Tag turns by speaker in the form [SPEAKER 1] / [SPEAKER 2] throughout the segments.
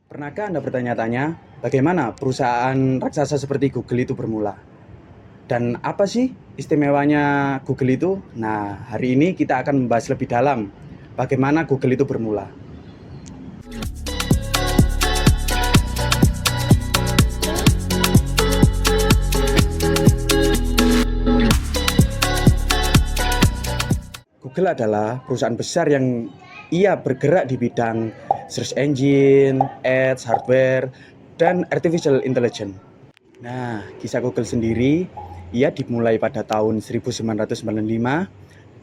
[SPEAKER 1] Pernahkah Anda bertanya-tanya, bagaimana perusahaan raksasa seperti Google itu bermula? Dan apa sih istimewanya Google itu? Nah, hari ini kita akan membahas lebih dalam bagaimana Google itu bermula. Google adalah perusahaan besar yang ia bergerak di bidang search engine, ads, hardware, dan artificial intelligence. Nah, kisah Google sendiri, ia dimulai pada tahun 1995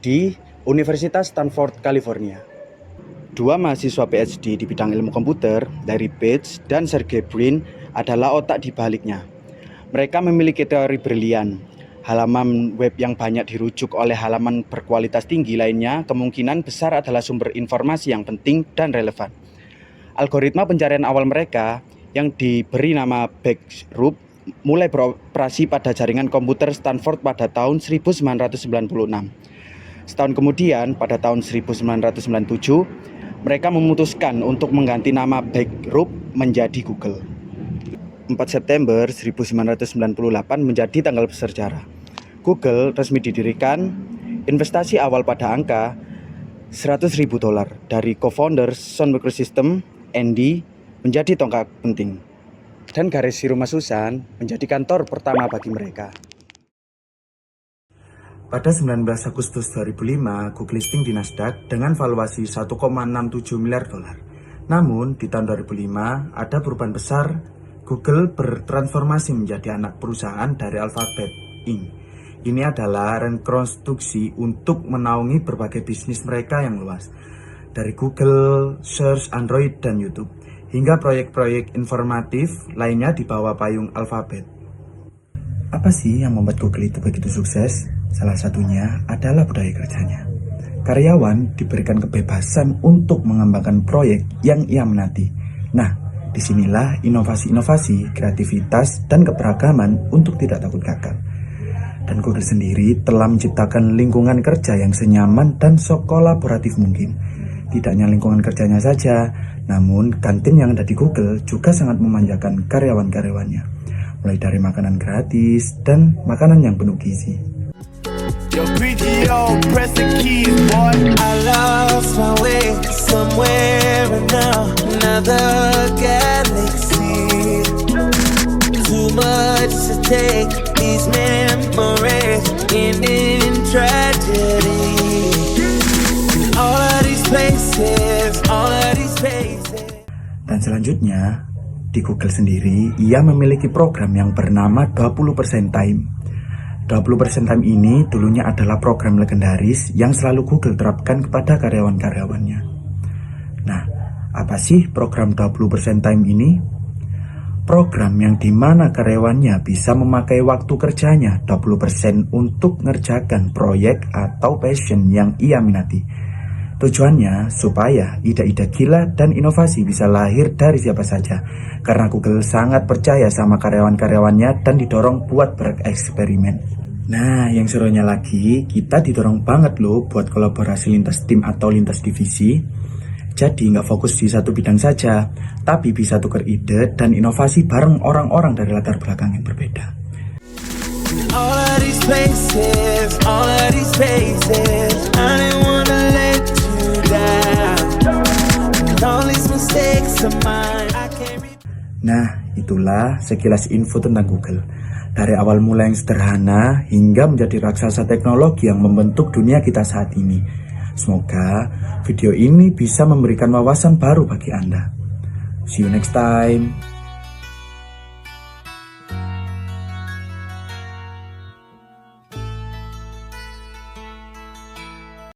[SPEAKER 1] di Universitas Stanford, California. Dua mahasiswa PhD di bidang ilmu komputer, Larry Page dan Sergey Brin, adalah otak di baliknya. Mereka memiliki teori brilian. Halaman web yang banyak dirujuk oleh halaman berkualitas tinggi lainnya kemungkinan besar adalah sumber informasi yang penting dan relevan. Algoritma pencarian awal mereka yang diberi nama Backrub mulai beroperasi pada jaringan komputer Stanford pada tahun 1996. Setahun kemudian, pada tahun 1997, mereka memutuskan untuk mengganti nama Backrub menjadi Google. 4 September 1998 menjadi tanggal bersejarah. Google resmi didirikan, investasi awal pada angka $100.000 dari co-founder Sun Microsystems, Andy, menjadi tonggak penting. Dan Garasi Rumah Susan menjadi kantor pertama bagi mereka. Pada 19 Agustus 2005, Google listing di Nasdaq dengan valuasi $1,67 miliar. Namun, di tahun 2005 ada perubahan besar. Google bertransformasi menjadi anak perusahaan dari Alphabet Inc. Ini adalah rekonstruksi untuk menaungi berbagai bisnis mereka yang luas, dari Google, Search, Android, dan YouTube, hingga proyek-proyek informatif lainnya di bawah payung Alphabet. Apa sih yang membuat Google itu begitu sukses? Salah satunya adalah budaya kerjanya. Karyawan diberikan kebebasan untuk mengembangkan proyek yang ia minati. Nah, disinilah inovasi-inovasi, kreativitas, dan keberagaman untuk tidak takut gagal. Dan Google sendiri telah menciptakan lingkungan kerja yang senyaman dan sekolaboratif mungkin. Tidak hanya lingkungan kerjanya saja, namun kantin yang ada di Google juga sangat memanjakan karyawan-karyawannya. Mulai dari makanan gratis dan makanan yang penuh gizi. Dan selanjutnya, di Google sendiri, ia memiliki program yang bernama 20% Time. 20% Time ini dulunya adalah program legendaris yang selalu Google terapkan kepada karyawan-karyawannya. Nah, apa sih program 20% Time ini? Program yang dimana karyawannya bisa memakai waktu kerjanya 20% untuk ngerjakan proyek atau passion yang ia minati. Tujuannya supaya ide-ide gila dan inovasi bisa lahir dari siapa saja, karena Google sangat percaya sama karyawan-karyawannya dan didorong buat bereksperimen. Nah, yang serunya lagi, kita didorong banget loh buat kolaborasi lintas tim atau lintas divisi. Jadi nggak fokus di satu bidang saja, tapi bisa tukar ide dan inovasi bareng orang-orang dari latar belakang yang berbeda. Nah, itulah sekilas info tentang Google. Dari awal mula yang sederhana hingga menjadi raksasa teknologi yang membentuk dunia kita saat ini. Semoga video ini bisa memberikan wawasan baru bagi Anda. See you next time.